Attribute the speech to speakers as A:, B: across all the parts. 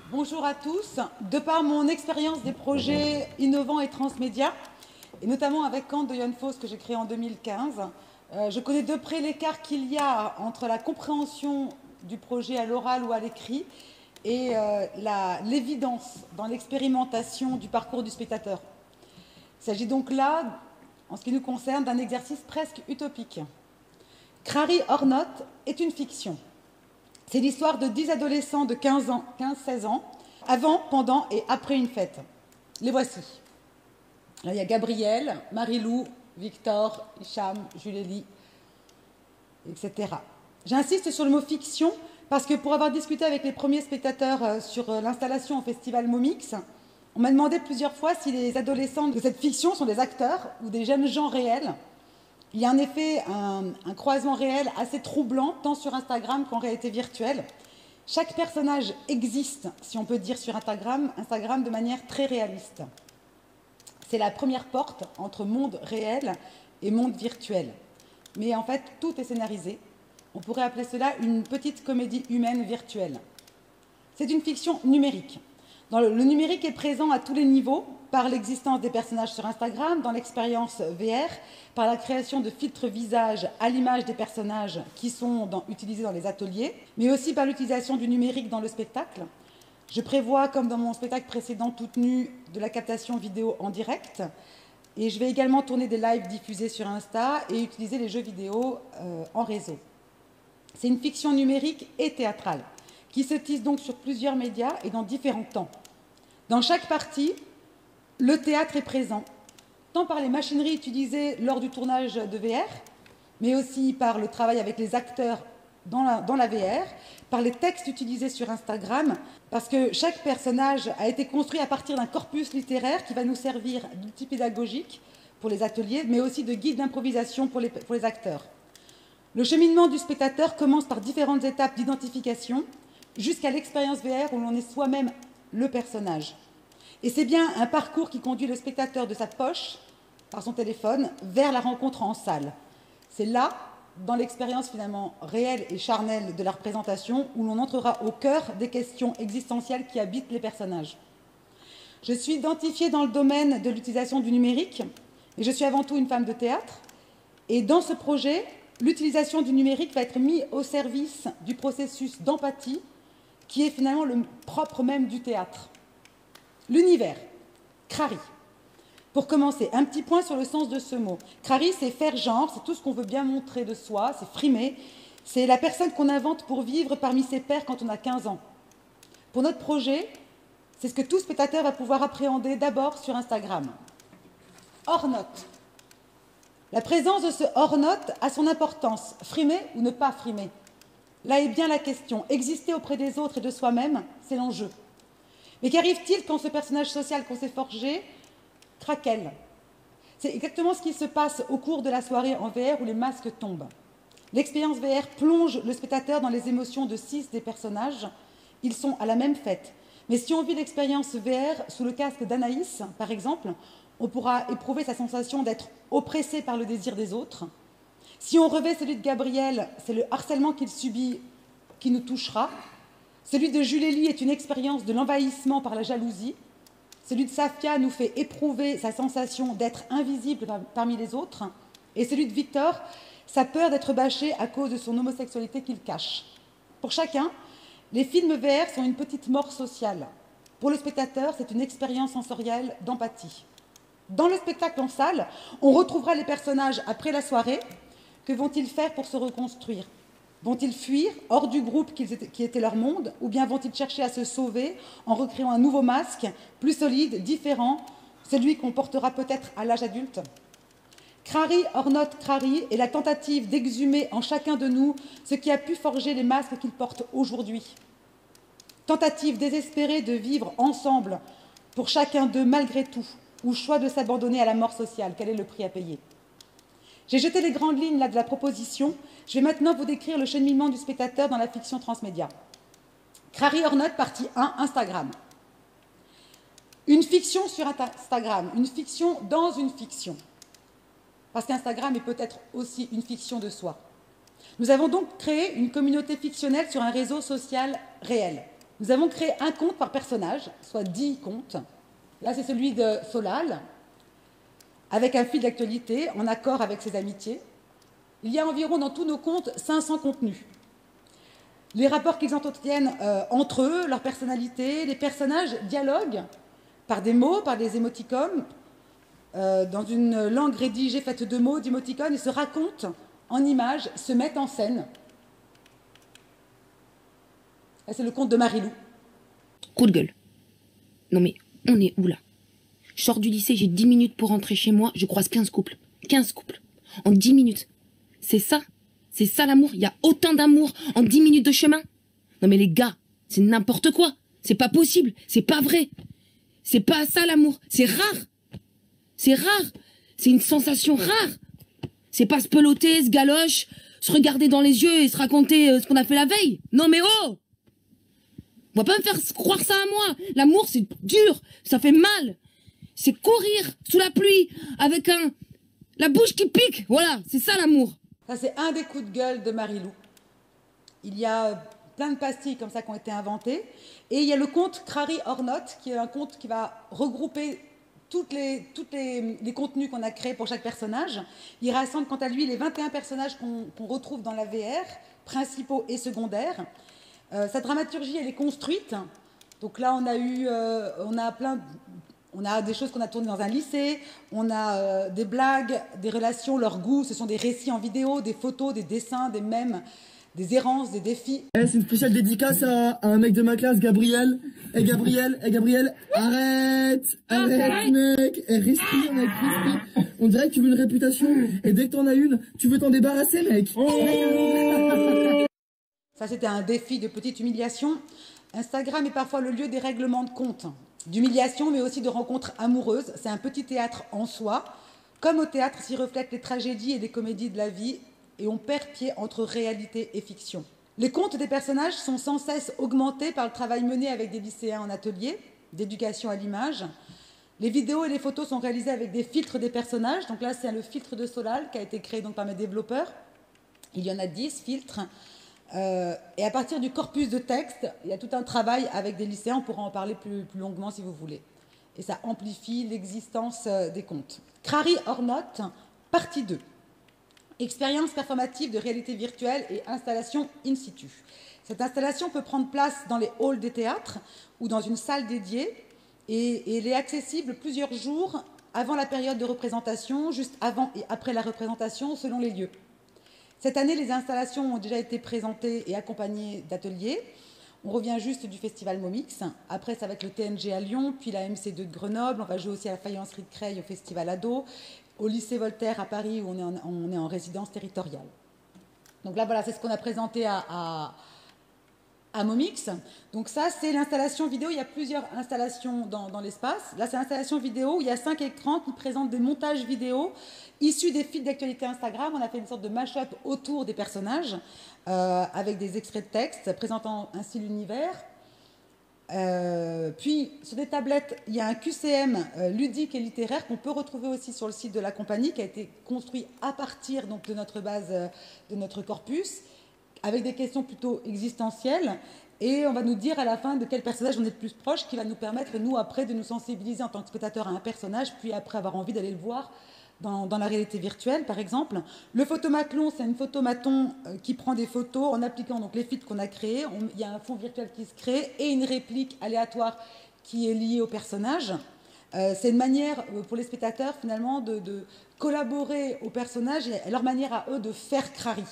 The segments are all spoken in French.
A: Bonjour à tous. De par mon expérience des projets innovants et transmédia, et notamment avec Kant de Jan Foss que j'ai créé en 2015, je connais de près l'écart qu'il y a entre la compréhension du projet à l'oral ou à l'écrit et l'évidence dans l'expérimentation du parcours du spectateur. Il s'agit donc là, en ce qui nous concerne, d'un exercice presque utopique. Crary or Not est une fiction. C'est l'histoire de 10 adolescents de 15-16 ans, avant, pendant et après une fête. Les voici. Là, il y a Gabriel, Marie-Lou, Victor, Hicham, Julélie, etc. J'insiste sur le mot fiction parce que pour avoir discuté avec les premiers spectateurs sur l'installation au festival Momix, on m'a demandé plusieurs fois si les adolescents de cette fiction sont des acteurs ou des jeunes gens réels. Il y a en effet un croisement réel assez troublant, tant sur Instagram qu'en réalité virtuelle. Chaque personnage existe, si on peut dire, sur Instagram de manière très réaliste. C'est la première porte entre monde réel et monde virtuel. Mais en fait, tout est scénarisé. On pourrait appeler cela une petite comédie humaine virtuelle. C'est une fiction numérique. Le numérique est présent à tous les niveaux, par l'existence des personnages sur Instagram, dans l'expérience VR, par la création de filtres visages à l'image des personnages qui sont utilisés dans les ateliers, mais aussi par l'utilisation du numérique dans le spectacle. Je prévois, comme dans mon spectacle précédent, Toute nue, de la captation vidéo en direct. Et je vais également tourner des lives diffusés sur Insta et utiliser les jeux vidéo en réseau. C'est une fiction numérique et théâtrale, qui se tisse donc sur plusieurs médias et dans différents temps. Dans chaque partie, le théâtre est présent, tant par les machineries utilisées lors du tournage de VR, mais aussi par le travail avec les acteurs dans la VR, par les textes utilisés sur Instagram, parce que chaque personnage a été construit à partir d'un corpus littéraire qui va nous servir d'outil pédagogique pour les ateliers, mais aussi de guide d'improvisation pour les acteurs. Le cheminement du spectateur commence par différentes étapes d'identification, jusqu'à l'expérience VR où l'on est soi-même le personnage. Et c'est bien un parcours qui conduit le spectateur de sa poche, par son téléphone, vers la rencontre en salle. C'est là, dans l'expérience finalement réelle et charnelle de la représentation, où l'on entrera au cœur des questions existentielles qui habitent les personnages. Je suis identifiée dans le domaine de l'utilisation du numérique, et je suis avant tout une femme de théâtre. Et dans ce projet, l'utilisation du numérique va être mise au service du processus d'empathie, qui est finalement le propre même du théâtre. L'univers, Crary. Pour commencer, un petit point sur le sens de ce mot. Crary, c'est faire genre, c'est tout ce qu'on veut bien montrer de soi, c'est frimer. C'est la personne qu'on invente pour vivre parmi ses pairs quand on a 15 ans. Pour notre projet, c'est ce que tout spectateur va pouvoir appréhender d'abord sur Instagram. Hors note. La présence de ce hors note a son importance. Frimer ou ne pas frimer? Là est bien la question. Exister auprès des autres et de soi-même, c'est l'enjeu. Mais qu'arrive-t-il quand ce personnage social qu'on s'est forgé craquelle? C'est exactement ce qui se passe au cours de la soirée en VR où les masques tombent. L'expérience VR plonge le spectateur dans les émotions de 6 des personnages. Ils sont à la même fête. Mais si on vit l'expérience VR sous le casque d'Anaïs, par exemple, on pourra éprouver sa sensation d'être oppressé par le désir des autres. Si on revêt celui de Gabriel, c'est le harcèlement qu'il subit qui nous touchera. Celui de Julélie est une expérience de l'envahissement par la jalousie. Celui de Safia nous fait éprouver sa sensation d'être invisible parmi les autres. Et celui de Victor, sa peur d'être bâché à cause de son homosexualité qu'il cache. Pour chacun, les films VR sont une petite mort sociale. Pour le spectateur, c'est une expérience sensorielle d'empathie. Dans le spectacle en salle, on retrouvera les personnages après la soirée. Que vont-ils faire pour se reconstruire? Vont-ils fuir hors du groupe qui était leur monde, ou bien vont-ils chercher à se sauver en recréant un nouveau masque, plus solide, différent, celui qu'on portera peut-être à l'âge adulte? Crary or not Crary est la tentative d'exhumer en chacun de nous ce qui a pu forger les masques qu'ils portent aujourd'hui. Tentative désespérée de vivre ensemble pour chacun d'eux malgré tout, ou choix de s'abandonner à la mort sociale. Quel est le prix à payer? J'ai jeté les grandes lignes là, de la proposition. Je vais maintenant vous décrire le cheminement du spectateur dans la fiction transmédia. Crary or Not, partie 1, Instagram. Une fiction sur Instagram, une fiction dans une fiction. Parce qu'Instagram est peut-être aussi une fiction de soi. Nous avons donc créé une communauté fictionnelle sur un réseau social réel. Nous avons créé un conte par personnage, soit 10 contes. Là, c'est celui de Solal, avec un fil d'actualité en accord avec ses amitiés. Il y a environ dans tous nos contes 500 contenus. Les rapports qu'ils entretiennent entre eux, leur personnalité, les personnages dialoguent par des mots, par des émoticônes, dans une langue rédigée faite de mots, d'émoticônes, ils se racontent en images, se mettent en scène. C'est le conte de Marilou.
B: Coup de gueule. Non mais, on est où là? Je sors du lycée, j'ai 10 minutes pour rentrer chez moi, je croise 15 couples. 15 couples. En 10 minutes. C'est ça l'amour. Il y a autant d'amour en 10 minutes de chemin. Non mais les gars, c'est n'importe quoi. C'est pas possible, c'est pas vrai. C'est pas ça l'amour. C'est rare. C'est rare. C'est une sensation rare. C'est pas se peloter, se galoche, se regarder dans les yeux et se raconter ce qu'on a fait la veille. Non mais oh! On va pas me faire croire ça à moi. L'amour, c'est dur, ça fait mal. C'est courir sous la pluie avec la bouche qui pique. Voilà, c'est ça l'amour.
A: Ça, c'est un des coups de gueule de Marilou. Il y a plein de pastilles comme ça qui ont été inventées. Et il y a le conte Crary or Not, qui est un conte qui va regrouper tous les contenus qu'on a créés pour chaque personnage. Il rassemble quant à lui les 21 personnages qu'on retrouve dans la VR, principaux et secondaires. Sa dramaturgie, elle est construite. Donc là, on a des choses qu'on a tournées dans un lycée, on a des blagues, des relations, leurs goûts, ce sont des récits en vidéo, des photos, des dessins, des mèmes, des errances, des défis.
C: C'est une spéciale dédicace à un mec de ma classe, Gabriel. Gabriel, arrête, mec. Respire, mec, respire. On dirait que tu veux une réputation, et dès que t'en as une, tu veux t'en débarrasser, mec.
A: Ça, c'était un défi de petite humiliation. Instagram est parfois le lieu des règlements de compte, d'humiliation, mais aussi de rencontres amoureuses. C'est un petit théâtre en soi. Comme au théâtre, s'y reflètent les tragédies et les comédies de la vie, et on perd pied entre réalité et fiction. Les comptes des personnages sont sans cesse augmentés par le travail mené avec des lycéens en atelier, d'éducation à l'image. Les vidéos et les photos sont réalisées avec des filtres des personnages. Donc là, c'est le filtre de Solal qui a été créé donc par mes développeurs. Il y en a 10 filtres. Et à partir du corpus de texte, il y a tout un travail avec des lycéens, on pourra en parler plus longuement si vous voulez. Et ça amplifie l'existence des contes. Crary or Not, partie 2. Expérience performative de réalité virtuelle et installation in situ. Cette installation peut prendre place dans les halls des théâtres ou dans une salle dédiée et elle est accessible plusieurs jours avant la période de représentation, juste avant et après la représentation selon les lieux. Cette année, les installations ont déjà été présentées et accompagnées d'ateliers. On revient juste du festival Momix. Après, ça va être le TNG à Lyon, puis la MC2 de Grenoble. On va jouer aussi à la Faïencerie de Creil au festival Ado, au lycée Voltaire à Paris où on est en résidence territoriale. Donc là, voilà, c'est ce qu'on a présenté à Momix. Donc ça, c'est l'installation vidéo. Il y a plusieurs installations dans l'espace. Là, c'est l'installation vidéo où il y a 5 écrans qui présentent des montages vidéo issus des fils d'actualité Instagram. On a fait une sorte de mash-up autour des personnages avec des extraits de texte présentant ainsi l'univers. Puis, sur des tablettes, il y a un QCM ludique et littéraire qu'on peut retrouver aussi sur le site de la compagnie, qui a été construit à partir donc, de notre base, de notre corpus, avec des questions plutôt existentielles. Et on va nous dire à la fin de quel personnage on est le plus proche, qui va nous permettre, nous, après, de nous sensibiliser en tant que spectateur à un personnage, puis après avoir envie d'aller le voir dans la réalité virtuelle, par exemple. Le photomaton, c'est une photomaton qui prend des photos en appliquant donc, les filtres qu'on a créés. Il y a un fond virtuel qui se crée et une réplique aléatoire qui est liée au personnage. C'est une manière pour les spectateurs, finalement, de collaborer aux personnages et leur manière à eux de faire Crary.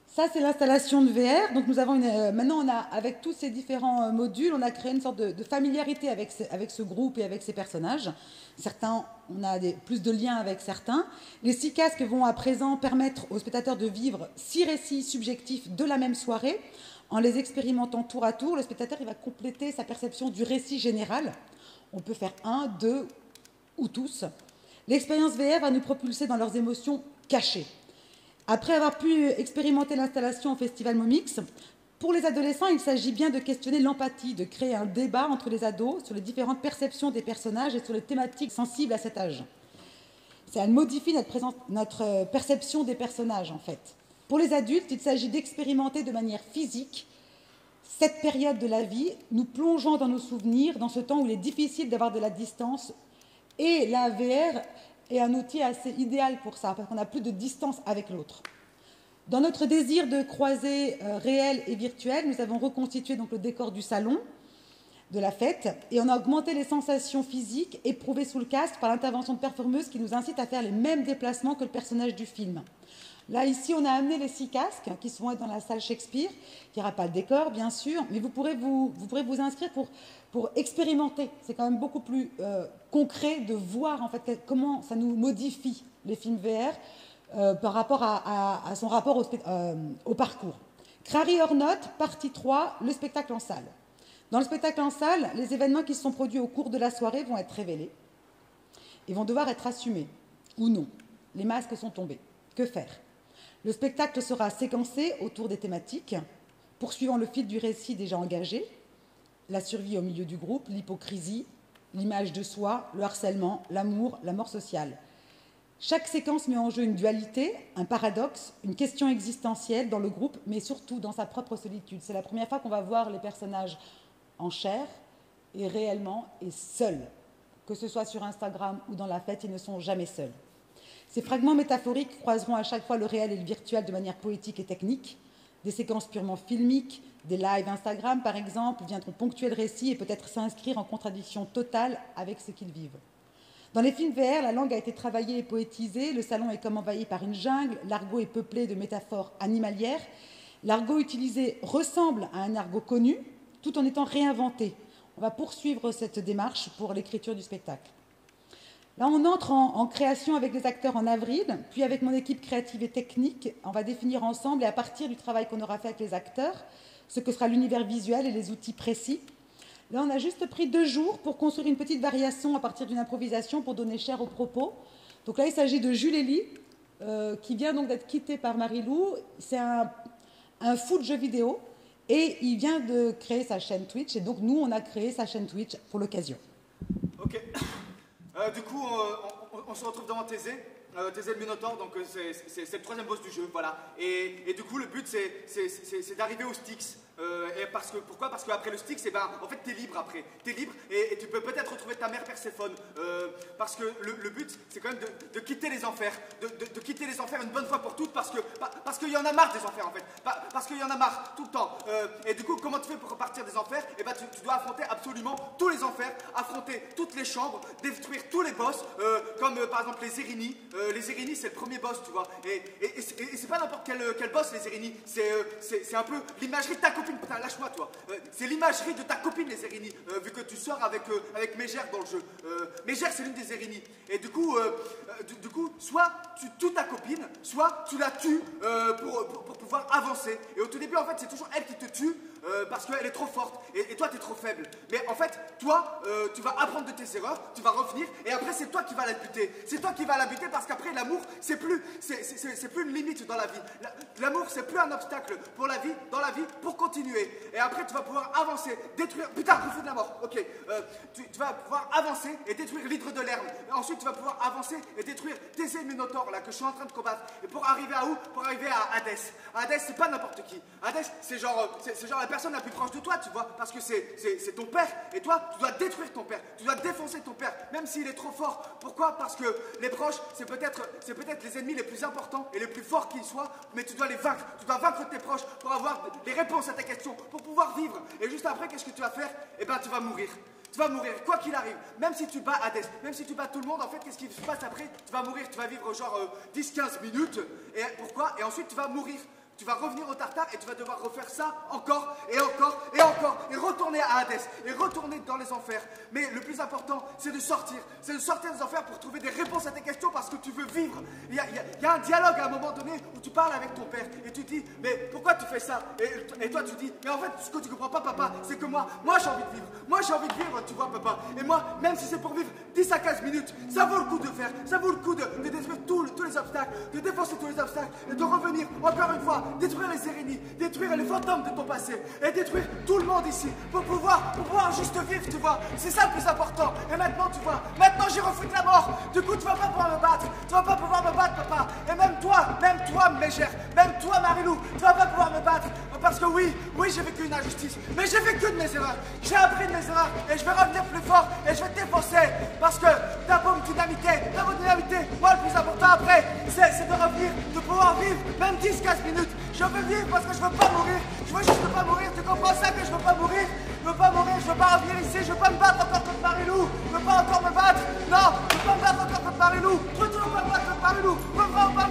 A: Ça, c'est l'installation de VR. Donc, nous avons maintenant, avec tous ces différents modules, on a créé une sorte de familiarité avec ce groupe et avec ces personnages. Certains, on a plus de liens avec certains. Les 6 casques vont à présent permettre aux spectateurs de vivre 6 récits subjectifs de la même soirée. En les expérimentant tour à tour, le spectateur il va compléter sa perception du récit général. On peut faire 1, 2 ou tous. L'expérience VR va nous propulser dans leurs émotions cachées. Après avoir pu expérimenter l'installation au Festival Momix, pour les adolescents, il s'agit bien de questionner l'empathie, de créer un débat entre les ados sur les différentes perceptions des personnages et sur les thématiques sensibles à cet âge. Ça modifie notre perception des personnages, en fait. Pour les adultes, il s'agit d'expérimenter de manière physique cette période de la vie, nous plongeons dans nos souvenirs, dans ce temps où il est difficile d'avoir de la distance. Et la VR est un outil assez idéal pour ça, parce qu'on n'a plus de distance avec l'autre. Dans notre désir de croiser réel et virtuel, nous avons reconstitué donc le décor du salon, de la fête, et on a augmenté les sensations physiques éprouvées sous le casque par l'intervention de performeuses qui nous incitent à faire les mêmes déplacements que le personnage du film. Là, ici, on a amené les 6 casques qui vont être dans la salle Shakespeare. Il n'y aura pas le décor, bien sûr, mais vous pourrez vous inscrire pour expérimenter. C'est quand même beaucoup plus concret de voir en fait comment ça nous modifie les films VR par rapport à son rapport au parcours. Crary or Not, partie 3, le spectacle en salle. Dans le spectacle en salle, les événements qui se sont produits au cours de la soirée vont être révélés et vont devoir être assumés, ou non. Les masques sont tombés. Que faire? Le spectacle sera séquencé autour des thématiques, poursuivant le fil du récit déjà engagé, la survie au milieu du groupe, l'hypocrisie, l'image de soi, le harcèlement, l'amour, la mort sociale. Chaque séquence met en jeu une dualité, un paradoxe, une question existentielle dans le groupe, mais surtout dans sa propre solitude. C'est la première fois qu'on va voir les personnages en chair et réellement et seuls. Que ce soit sur Instagram ou dans la fête, ils ne sont jamais seuls. Ces fragments métaphoriques croiseront à chaque fois le réel et le virtuel de manière poétique et technique. Des séquences purement filmiques, des lives Instagram par exemple, viendront ponctuer le récit et peut-être s'inscrire en contradiction totale avec ce qu'ils vivent. Dans les films VR, la langue a été travaillée et poétisée, le salon est comme envahi par une jungle, l'argot est peuplé de métaphores animalières. L'argot utilisé ressemble à un argot connu, tout en étant réinventé. On va poursuivre cette démarche pour l'écriture du spectacle. Là, on entre en création avec les acteurs en avril, puis avec mon équipe créative et technique, on va définir ensemble, et à partir du travail qu'on aura fait avec les acteurs, ce que sera l'univers visuel et les outils précis. Là, on a juste pris 2 jours pour construire une petite variation à partir d'une improvisation pour donner chair au propos. Donc là, il s'agit de Jules Elie, qui vient donc d'être quitté par Marie-Lou. C'est un fou de jeux vidéo. Et il vient de créer sa chaîne Twitch, et donc nous, on a créé sa chaîne Twitch pour l'occasion.
D: Ok. Du coup, on se retrouve devant Thésée, Thésée le Minotaure, donc c'est le 3e boss du jeu, voilà. Et du coup, le but, c'est d'arriver au Styx. Pourquoi? Parce qu'après le Styx, en fait, t'es libre après. T'es libre et tu peux peut-être retrouver ta mère Perséphone. Parce que le but, c'est quand même de quitter les enfers. De quitter les enfers une bonne fois pour toutes parce qu'il y en a marre des enfers, en fait. Parce qu'il y en a marre, tout le temps. Et du coup, comment tu fais pour repartir des enfers? Eh ben, tu dois affronter absolument tous les enfers, affronter toutes les chambres, détruire tous les boss, comme par exemple les Érini. Les Érini, c'est le premier boss, tu vois. Et c'est pas n'importe quel boss, les Érini. C'est un peu l'imagerie de ta copine. Putain, lâche-moi, toi. C'est l'imagerie de ta copine, les Érini, vu que tu sors avec Mégère dans le jeu. Mégère, c'est l'une des Érini. Et du coup, soit tu tues ta copine, soit tu la tues pour pouvoir avancer. Et au tout début, en fait, c'est toujours elle qui te tue. Parce qu'elle est trop forte et toi t'es trop faible. Mais en fait, toi, tu vas apprendre de tes erreurs, tu vas revenir et après c'est toi qui vas la buter. C'est toi qui vas la buter parce qu'après l'amour, c'est plus une limite dans la vie. L'amour, c'est plus un obstacle pour la vie, dans la vie, pour continuer. Et après tu vas pouvoir avancer, détruire. Putain, refus de la mort. Ok. Tu vas pouvoir avancer et détruire l'hydre de l'herbe. Ensuite, tu vas pouvoir avancer et détruire Thésée le Minotaure là que je suis en train de combattre. Et pour arriver à où? Pour arriver à Hadès. Hadès, c'est pas n'importe qui. Hadès, c'est genre la personne la plus proche de toi, tu vois, parce que c'est ton père, et toi, tu dois détruire ton père, tu dois défoncer ton père, même s'il est trop fort. Pourquoi? Parce que les proches, c'est peut-être les ennemis les plus importants et les plus forts qu'ils soient, mais tu dois les vaincre, tu dois vaincre tes proches pour avoir les réponses à tes questions, pour pouvoir vivre. Et juste après, qu'est-ce que tu vas faire? Eh ben, tu vas mourir. Tu vas mourir, quoi qu'il arrive, même si tu bats Hadès, même si tu bats tout le monde, en fait, qu'est-ce qui se passe après? Tu vas mourir, tu vas vivre genre 10-15 minutes, et pourquoi? Et ensuite, tu vas mourir. Tu vas revenir au Tartare et tu vas devoir refaire ça encore et encore et encore et retourner à Hadès et retourner dans les enfers. Mais le plus important, c'est de sortir des enfers pour trouver des réponses à tes questions parce que tu veux vivre. Il y a un dialogue à un moment donné où tu parles avec ton père et tu dis, mais pourquoi tu fais ça? Et toi tu dis, mais en fait ce que tu comprends pas, papa, c'est que moi j'ai envie de vivre. Moi j'ai envie de vivre, tu vois, papa. Et moi, même si c'est pour vivre 10 à 15 minutes, ça vaut le coup de faire, ça vaut le coup de détruire tous les obstacles, de défoncer tous les obstacles et de revenir encore une fois, détruire les Érénies, détruire les fantômes de ton passé et détruire tout le monde ici pour pouvoir juste vivre, tu vois. C'est ça le plus important. Et maintenant, tu vois, j'ai refoutu la mort. Du coup, tu vas pas pouvoir me battre. Tu vas pas pouvoir me battre, papa. Et même toi, mégère. Même toi, Marilou, tu vas pas pouvoir me battre. Parce que oui, j'ai vécu une injustice. Mais j'ai vécu de mes erreurs. J'ai appris de mes erreurs. Et je vais revenir plus fort. Et je vais te défoncer. Parce que t'as beau me dynamiter. Moi, le plus important après, c'est de revenir, de pouvoir vivre, même 10-15 minutes. Je veux vivre parce que je veux pas mourir. Je veux juste pas mourir. Tu comprends ça que je veux pas mourir? Je veux pas mourir, je veux pas revenir ici. Je veux pas me battre encore contre Marilou. Je veux pas encore me battre. Non, je veux pas me battre encore contre Marilou. Je veux toujours pas me battre contre Marilou. Je veux vraiment pas